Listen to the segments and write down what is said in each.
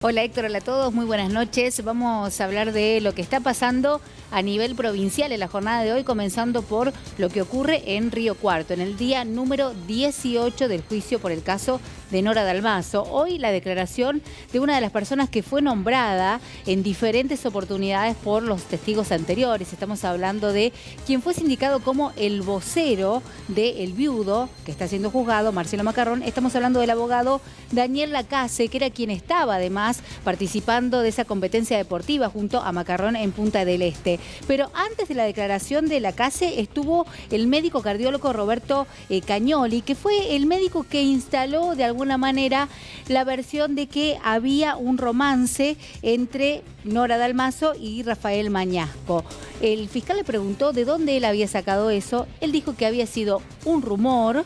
Hola Héctor, hola a todos, muy buenas noches. Vamos a hablar de lo que está pasando a nivel provincial en la jornada de hoy, comenzando por lo que ocurre en Río Cuarto, en el día número 18 del juicio por el caso de Nora Dalmazo. Hoy la declaración de una de las personas que fue nombrada en diferentes oportunidades por los testigos anteriores. Estamos hablando de quien fue sindicado como el vocero del viudo, que está siendo juzgado, Marcelo Macarrón. Estamos hablando del abogado Daniel Lacase, que era quien estaba además participando de esa competencia deportiva junto a Macarrón en Punta del Este. Pero antes de la declaración de Lacase estuvo el médico cardiólogo Roberto Cagnoli, que fue el médico que instaló de alguna manera la versión de que había un romance entre Nora Dalmazo y Rafael Mañasco. El fiscal le preguntó de dónde él había sacado eso. Él dijo que había sido un rumor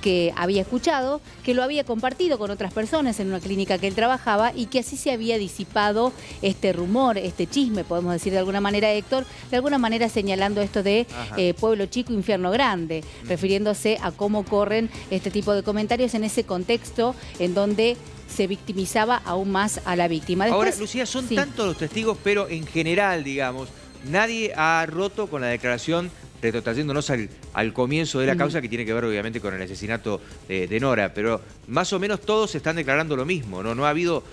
que había escuchado, que lo había compartido con otras personas en una clínica que él trabajaba y que así se había disipado este rumor, este chisme, podemos decir de alguna manera, Héctor, de alguna manera señalando esto de pueblo chico, infierno grande, refiriéndose a cómo corren este tipo de comentarios en ese contexto en donde se victimizaba aún más a la víctima. Después, ahora, Lucía, son tantos los testigos, pero en general, digamos, nadie ha roto con la declaración, retrotrayéndonos al comienzo de la causa, que tiene que ver obviamente con el asesinato de Nora, pero más o menos todos están declarando lo mismo, ¿no? No ha habido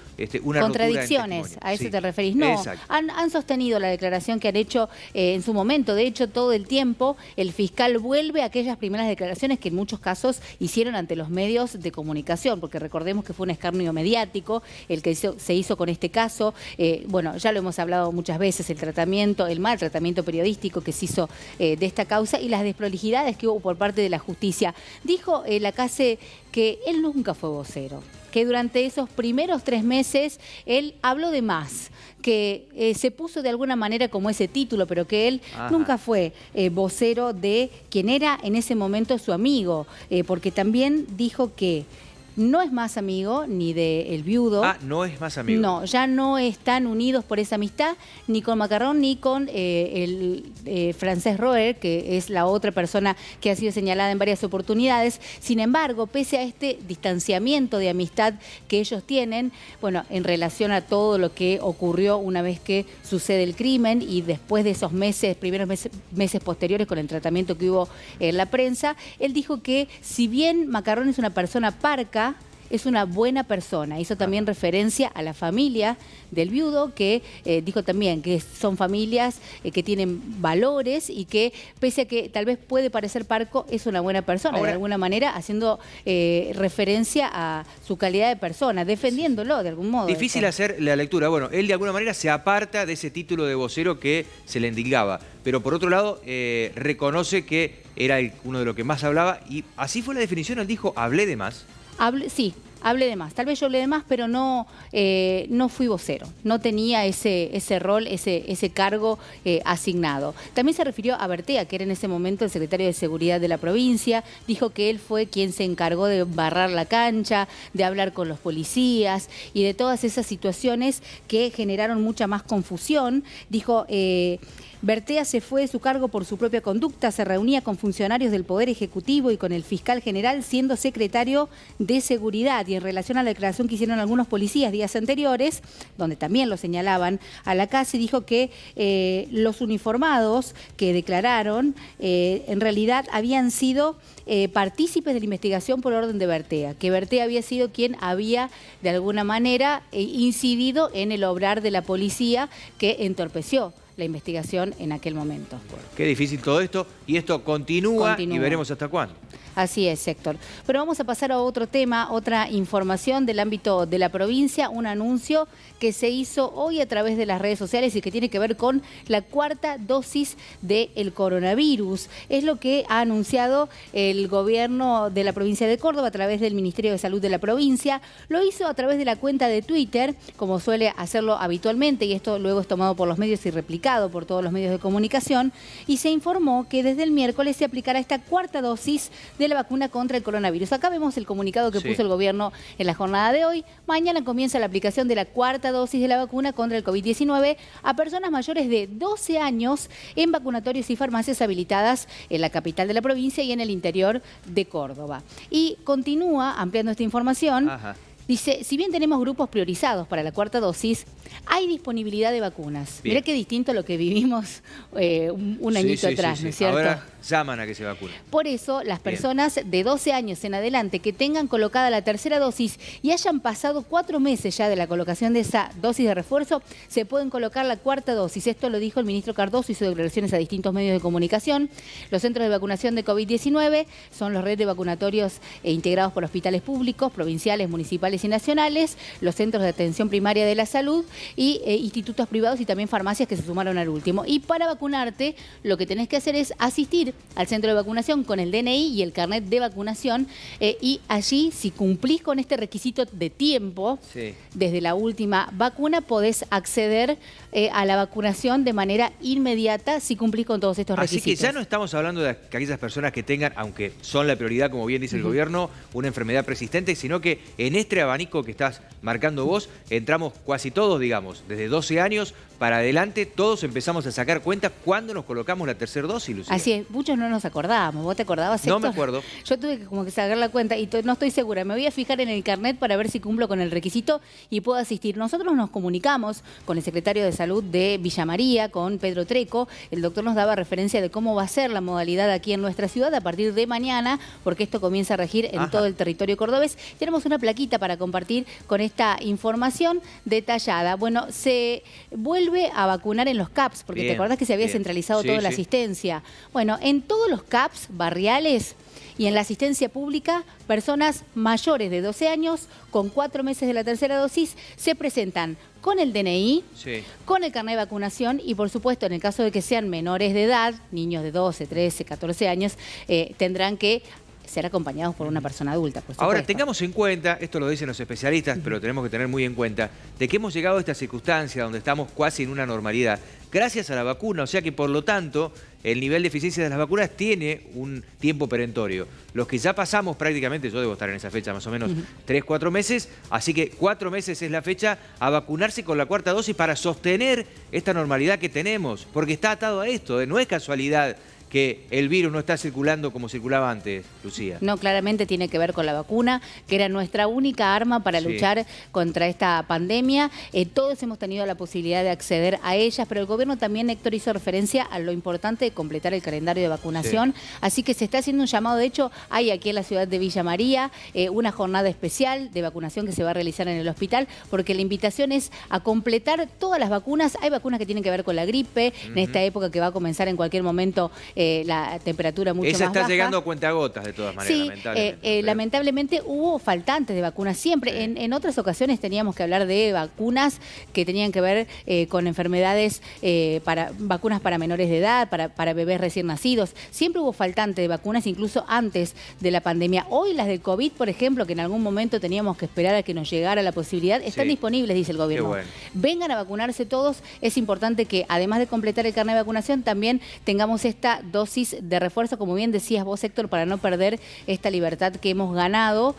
una contradicciones, ¿a eso te referís? No, han sostenido la declaración que han hecho en su momento. De hecho, todo el tiempo el fiscal vuelve a aquellas primeras declaraciones que en muchos casos hicieron ante los medios de comunicación, porque recordemos que fue un escarnio mediático el que se hizo con este caso. Bueno, ya lo hemos hablado muchas veces, el mal tratamiento periodístico que se hizo de esta causa y las desprolijidades que hubo por parte de la justicia. Dijo Lacase que él nunca fue vocero, que durante esos primeros 3 meses él habló de más, que se puso de alguna manera como ese título, pero que él nunca fue vocero de quien era en ese momento su amigo, porque también dijo que no es más amigo ni del viudo. Ah, no es más amigo. No, ya no están unidos por esa amistad, ni con Macarrón, ni con el Francés Roer, que es la otra persona que ha sido señalada en varias oportunidades. Sin embargo, pese a este distanciamiento de amistad que ellos tienen, bueno, en relación a todo lo que ocurrió una vez que sucede el crimen y después de esos primeros meses posteriores con el tratamiento que hubo en la prensa, él dijo que si bien Macarrón es una persona parca, es una buena persona. Hizo también referencia a la familia del viudo, que dijo también que son familias que tienen valores y que, pese a que tal vez puede parecer parco, es una buena persona. Ahora, de alguna manera haciendo referencia a su calidad de persona, defendiéndolo de algún modo. Difícil hacer la lectura. Bueno, él de alguna manera se aparta de ese título de vocero que se le endilgaba, pero por otro lado reconoce que era uno de los que más hablaba, y así fue la definición. Él dijo, hablé de más. Sí, hablé de más. Tal vez yo hablé de más, pero no fui vocero. No tenía ese rol, ese cargo asignado. También se refirió a Bertea, que era en ese momento el secretario de Seguridad de la provincia. Dijo que él fue quien se encargó de barrar la cancha, de hablar con los policías y de todas esas situaciones que generaron mucha más confusión. Dijo... Bertea se fue de su cargo por su propia conducta, se reunía con funcionarios del Poder Ejecutivo y con el fiscal general siendo secretario de Seguridad. Y en relación a la declaración que hicieron algunos policías días anteriores, donde también lo señalaban a Lacase, dijo que los uniformados que declararon en realidad habían sido partícipes de la investigación por orden de Bertea, que Bertea había sido quien había de alguna manera incidido en el obrar de la policía que entorpeció la investigación en aquel momento. Bueno, qué difícil todo esto, y esto continúa y veremos hasta cuándo. Así es, Héctor. Pero vamos a pasar a otro tema, otra información del ámbito de la provincia, un anuncio que se hizo hoy a través de las redes sociales y que tiene que ver con la 4ª dosis del coronavirus. Es lo que ha anunciado el gobierno de la provincia de Córdoba a través del Ministerio de Salud de la provincia. Lo hizo a través de la cuenta de Twitter, como suele hacerlo habitualmente, y esto luego es tomado por los medios y replicado por todos los medios de comunicación, y se informó que desde el miércoles se aplicará esta 4ª dosis de la vacuna contra el coronavirus. Acá vemos el comunicado que puso el gobierno en la jornada de hoy. Mañana comienza la aplicación de la 4ª dosis de la vacuna contra el COVID-19 a personas mayores de 12 años en vacunatorios y farmacias habilitadas en la capital de la provincia y en el interior de Córdoba. Y continúa ampliando esta información Dice, si bien tenemos grupos priorizados para la cuarta dosis, hay disponibilidad de vacunas. Bien. Mirá qué distinto a lo que vivimos un añito atrás, ¿no es cierto? Ahora llaman a que se vacunen. Por eso, las Bien. personas de 12 años en adelante que tengan colocada la tercera dosis y hayan pasado 4 meses ya de la colocación de esa dosis de refuerzo, se pueden colocar la cuarta dosis. Esto lo dijo el ministro Cardoso, hizo declaraciones a distintos medios de comunicación. Los centros de vacunación de COVID-19 son los redes de vacunatorios integrados por hospitales públicos, provinciales, municipales y nacionales, los centros de atención primaria de la salud y institutos privados y también farmacias que se sumaron al último. Y para vacunarte, lo que tenés que hacer es asistir al centro de vacunación con el DNI y el carnet de vacunación y allí, si cumplís con este requisito de tiempo, desde la última vacuna, podés acceder a la vacunación de manera inmediata si cumplís con todos estos requisitos. Así que ya no estamos hablando de aquellas personas que tengan, aunque son la prioridad, como bien dice el gobierno, una enfermedad persistente, sino que en este abanico que estás marcando vos, entramos casi todos, digamos, desde 12 años para adelante, todos empezamos a sacar cuenta cuándo nos colocamos la tercera dosis, Lucía. Así es, muchos no nos acordábamos. ¿Vos te acordabas, Héctor? No me acuerdo. Yo tuve que como que sacar la cuenta y no estoy segura. Me voy a fijar en el carnet para ver si cumplo con el requisito y puedo asistir. Nosotros nos comunicamos con el secretario de Salud de Villa María, con Pedro Treco. El doctor nos daba referencia de cómo va a ser la modalidad aquí en nuestra ciudad a partir de mañana, porque esto comienza a regir en todo el territorio cordobés. Tenemos una plaquita para compartir con esta información detallada. Bueno, se vuelve a vacunar en los CAPS, porque te acordás que se había centralizado toda la asistencia. Bueno, en todos los CAPS barriales y en la asistencia pública, personas mayores de 12 años con 4 meses de la tercera dosis se presentan con el DNI, con el carnet de vacunación y, por supuesto, en el caso de que sean menores de edad, niños de 12, 13, 14 años, tendrán que ser acompañados por una persona adulta, por supuesto. Ahora, tengamos en cuenta, esto lo dicen los especialistas, pero tenemos que tener muy en cuenta, de que hemos llegado a esta circunstancia donde estamos casi en una normalidad, gracias a la vacuna, o sea que, por lo tanto, el nivel de eficiencia de las vacunas tiene un tiempo perentorio. Los que ya pasamos prácticamente, yo debo estar en esa fecha más o menos 3, 4 meses, así que 4 meses es la fecha a vacunarse con la cuarta dosis para sostener esta normalidad que tenemos, porque está atado a esto, no es casualidad que el virus no está circulando como circulaba antes, Lucía. No, claramente tiene que ver con la vacuna, que era nuestra única arma para luchar contra esta pandemia. Todos hemos tenido la posibilidad de acceder a ellas, pero el gobierno también, Héctor, hizo referencia a lo importante de completar el calendario de vacunación. Así que se está haciendo un llamado. De hecho, hay aquí en la ciudad de Villa María una jornada especial de vacunación que se va a realizar en el hospital, porque la invitación es a completar todas las vacunas. Hay vacunas que tienen que ver con la gripe, en esta época que va a comenzar en cualquier momento la temperatura mucho más baja. Esa está llegando a cuentagotas, de todas maneras, lamentablemente. Lamentablemente hubo faltantes de vacunas siempre. En otras ocasiones teníamos que hablar de vacunas que tenían que ver con enfermedades, vacunas para menores de edad, para bebés recién nacidos. Siempre hubo faltantes de vacunas, incluso antes de la pandemia. Hoy las del COVID, por ejemplo, que en algún momento teníamos que esperar a que nos llegara la posibilidad, están disponibles, dice el gobierno. Bueno. Vengan a vacunarse todos. Es importante que, además de completar el carnet de vacunación, también tengamos esta dosis de refuerzo, como bien decías vos, Héctor, para no perder esta libertad que hemos ganado,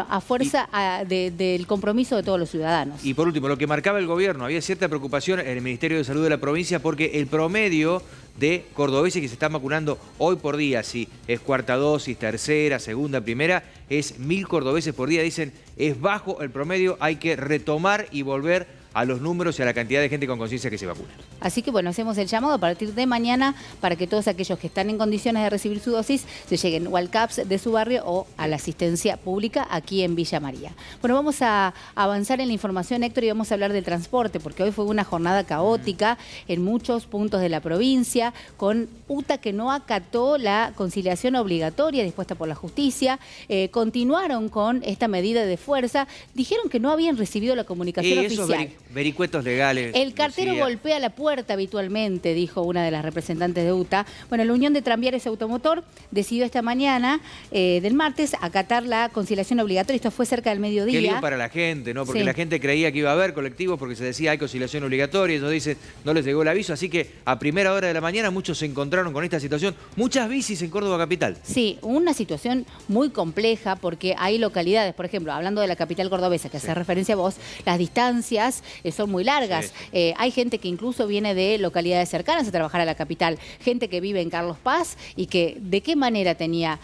a fuerza del compromiso de todos los ciudadanos. Y por último, lo que marcaba el gobierno, había cierta preocupación en el Ministerio de Salud de la provincia porque el promedio de cordobeses que se están vacunando hoy por día, si es cuarta dosis, tercera, segunda, primera, es 1000 cordobeses por día. Dicen, es bajo el promedio, hay que retomar y volver a los números y a la cantidad de gente con conciencia que se vacuna. Así que bueno, hacemos el llamado a partir de mañana para que todos aquellos que están en condiciones de recibir su dosis se lleguen o al CAPS de su barrio o a la asistencia pública aquí en Villa María. Bueno, vamos a avanzar en la información, Héctor, y vamos a hablar del transporte, porque hoy fue una jornada caótica en muchos puntos de la provincia, con UTA que no acató la conciliación obligatoria dispuesta por la justicia, continuaron con esta medida de fuerza, dijeron que no habían recibido la comunicación oficial. Vericuetos legales. El cartero golpea la puerta habitualmente, dijo una de las representantes de UTA. Bueno, la Unión de Tranviarios Automotor decidió esta mañana del martes acatar la conciliación obligatoria. Esto fue cerca del mediodía. Qué lío para la gente, ¿no? Porque la gente creía que iba a haber colectivos porque se decía hay conciliación obligatoria. Ellos dicen no les llegó el aviso. Así que a primera hora de la mañana muchos se encontraron con esta situación. Muchas bicis en Córdoba capital. Sí, una situación muy compleja porque hay localidades, por ejemplo, hablando de la capital cordobesa, que hace referencia a vos, las distancias son muy largas. Sí, sí. Hay gente que incluso viene de localidades cercanas a trabajar a la capital, gente que vive en Carlos Paz y que de qué manera tenía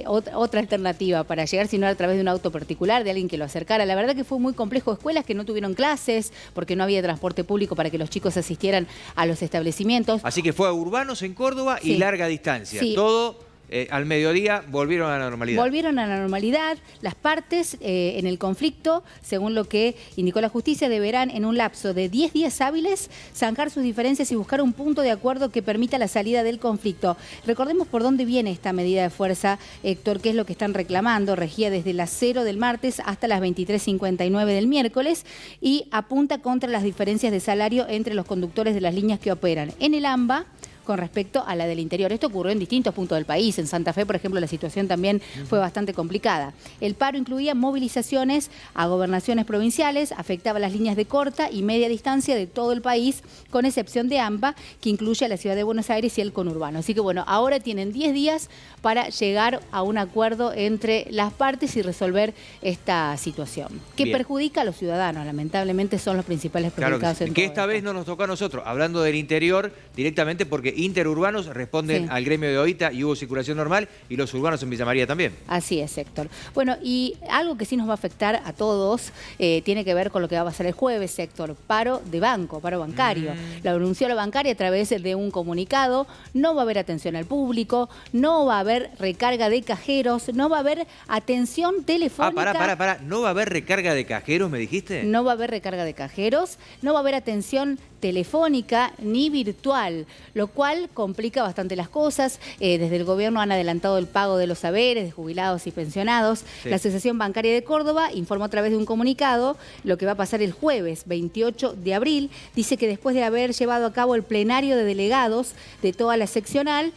otra alternativa para llegar, si no a través de un auto particular, de alguien que lo acercara. La verdad que fue muy complejo. Escuelas que no tuvieron clases porque no había transporte público para que los chicos asistieran a los establecimientos. Así que fue a urbanos en Córdoba y Sí. larga distancia. Sí. Todo al mediodía volvieron a la normalidad. Volvieron a la normalidad. Las partes en el conflicto, según lo que indicó la justicia, deberán en un lapso de 10 días hábiles zanjar sus diferencias y buscar un punto de acuerdo que permita la salida del conflicto. Recordemos por dónde viene esta medida de fuerza, Héctor, qué es lo que están reclamando. Regía desde las 0 del martes hasta las 23:59 del miércoles y apunta contra las diferencias de salario entre los conductores de las líneas que operan en el AMBA con respecto a la del interior. Esto ocurrió en distintos puntos del país. En Santa Fe, por ejemplo, la situación también fue bastante complicada. El paro incluía movilizaciones a gobernaciones provinciales, afectaba las líneas de corta y media distancia de todo el país, con excepción de AMBA, que incluye a la ciudad de Buenos Aires y el conurbano. Así que bueno, ahora tienen 10 días para llegar a un acuerdo entre las partes y resolver esta situación, que Bien. perjudica a los ciudadanos. Lamentablemente son los principales perjudicados. Claro que sí. en Que todo esta esto. vez no nos tocó a nosotros, hablando del interior directamente, porque interurbanos responden Sí. al gremio de OITA y hubo circulación normal, y los urbanos en Villa María también. Así es, Héctor. Bueno, y algo que sí nos va a afectar a todos tiene que ver con lo que va a pasar el jueves, Héctor. Paro de banco, paro bancario. Lo anunció la bancaria a través de un comunicado. No va a haber atención al público, no va a haber recarga de cajeros, no va a haber atención telefónica. Pará. ¿No va a haber recarga de cajeros, me dijiste? No va a haber recarga de cajeros, no va a haber atención telefónica ni virtual, lo cual complica bastante las cosas. Desde el gobierno han adelantado el pago de los haberes de jubilados y pensionados. Sí. La Asociación Bancaria de Córdoba informó a través de un comunicado lo que va a pasar el jueves 28 de abril. Dice que después de haber llevado a cabo el plenario de delegados de toda la seccional,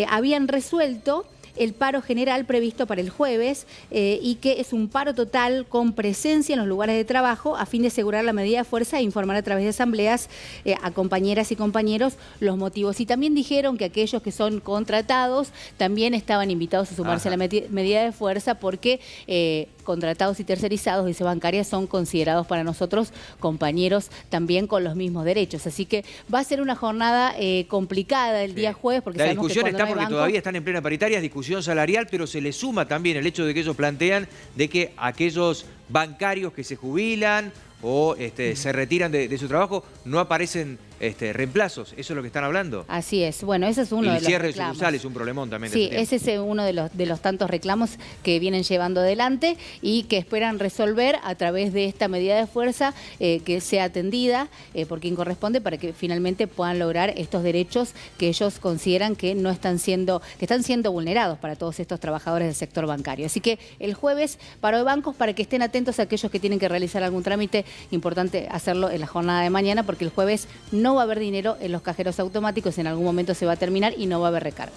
habían resuelto el paro general previsto para el jueves y que es un paro total con presencia en los lugares de trabajo a fin de asegurar la medida de fuerza e informar a través de asambleas a compañeras y compañeros los motivos. Y también dijeron que aquellos que son contratados también estaban invitados a sumarse a la medida de fuerza porque contratados y tercerizados, dice bancaria, son considerados para nosotros compañeros también con los mismos derechos. Así que va a ser una jornada complicada el día jueves porque la sabemos discusión que cuando está no hay porque banco, todavía están en plena paritaria, es discusión salarial, pero se le suma también el hecho de que ellos plantean de que aquellos bancarios que se jubilan o se retiran de su trabajo, no aparecen reemplazos. ¿Eso es lo que están hablando? Así es. Bueno, ese es uno Y de el los cierre de reclamos. sucursales es un problemón también. Sí, ese es uno de los tantos reclamos que vienen llevando adelante y que esperan resolver a través de esta medida de fuerza que sea atendida por quien corresponde para que finalmente puedan lograr estos derechos que ellos consideran que no están siendo, que están siendo vulnerados para todos estos trabajadores del sector bancario. Así que el jueves paro de bancos para que estén atentos a aquellos que tienen que realizar algún trámite. Importante hacerlo en la jornada de mañana porque el jueves no va a haber dinero en los cajeros automáticos, en algún momento se va a terminar y no va a haber recarga.